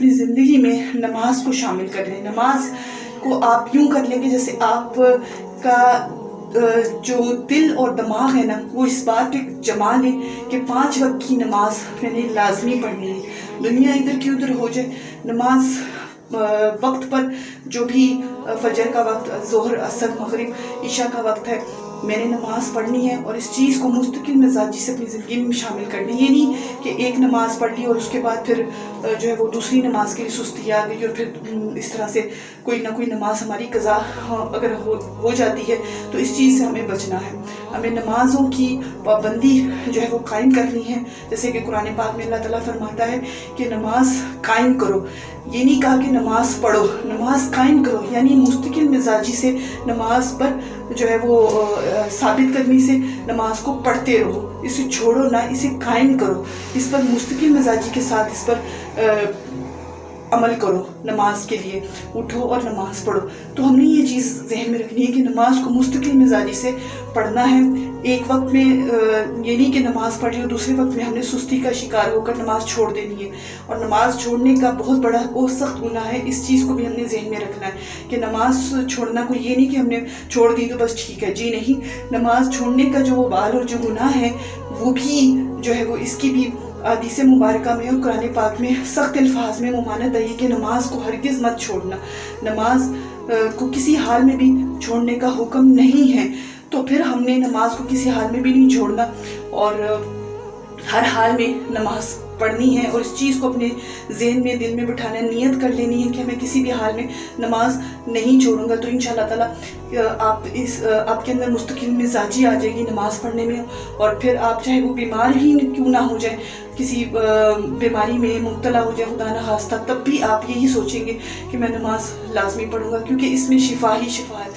अपनी ज़िंदगी में नमाज को शामिल कर लें। नमाज को आप यूँ कर लें कि जैसे आप का जो दिल और दिमाग है ना, वो इस बात पे जमा ले कि 5 वक्त की नमाज मैंने लाजमी पढ़नी है। दुनिया इधर की उधर हो जाए, नमाज वक्त पर जो भी फजर का वक्त, ज़ोहर, असर, मगरिब, ईशा का वक्त है, मैंने नमाज पढ़नी है और इस चीज़ को मुस्तकिल मिजाजी से अपनी ज़िंदगी में शामिल करनी। ये नहीं कि एक नमाज़ पढ़ ली और उसके बाद फिर जो है वो दूसरी नमाज के लिए सुस्ती आ गई और फिर इस तरह से कोई ना कोई नमाज हमारी कज़ा अगर हो जाती है, तो इस चीज़ से हमें बचना है। हमें नमाज़ों की पाबंदी जो है वो कायम करनी है। जैसे कि कुरान पाक में अल्लाह ताला फरमाता है कि नमाज कायम करो। ये नहीं कहा कि नमाज पढ़ो, नमाज कायम करो, यानी मुस्तकिल मिजाजी से नमाज पर जो है वो साबित करनी से नमाज को पढ़ते रहो, इसे छोड़ो ना, इसे कायम करो, इस पर मुस्तकिल मिजाजी के साथ इस पर अमल करो। नमाज के लिए उठो और नमाज पढ़ो। तो हमने ये चीज़ जहन में रखनी है कि नमाज को मुस्तकिल मिजाजी से पढ़ना है। एक वक्त में ये नहीं कि नमाज पढ़ ली और दूसरे वक्त में हमने सुस्ती का शिकार होकर नमाज छोड़ देनी है। और नमाज छोड़ने का बहुत बड़ा और सख्त गुनाह है, इस चीज़ को भी हमने जहन में रखना है कि नमाज छोड़ना कोई ये नहीं कि हमने छोड़ दी तो बस ठीक है, जी नहीं। नमाज छोड़ने का जो बाल और जो गुनाह है वो भी जो है वो इसकी भी हदीस मुबारक में और कुरान पाक में सख्त अल्फाज में ममानत आई कि नमाज को हरगिज़ मत छोड़ना। नमाज को किसी हाल में भी छोड़ने का हुक्म नहीं है। तो फिर हमने नमाज को किसी हाल में भी नहीं छोड़ना और हर हाल में नमाज पढ़नी है और इस चीज़ को अपने ज़हन में, दिल में बिठाना, नियत कर लेनी है कि मैं किसी भी हाल में नमाज नहीं छोड़ूंगा। तो इंशाअल्लाह ताला आपके अंदर मुस्तकिल मिजाजी आ जाएगी नमाज पढ़ने में। और फिर आप चाहे वो बीमार ही क्यों ना हो जाए, किसी बीमारी में मुब्तला हो जाए खुदा न खास्ता, तब भी आप यही सोचेंगे कि मैं नमाज लाजमी पढ़ूंगा, क्योंकि इसमें शिफा ही शिफा है।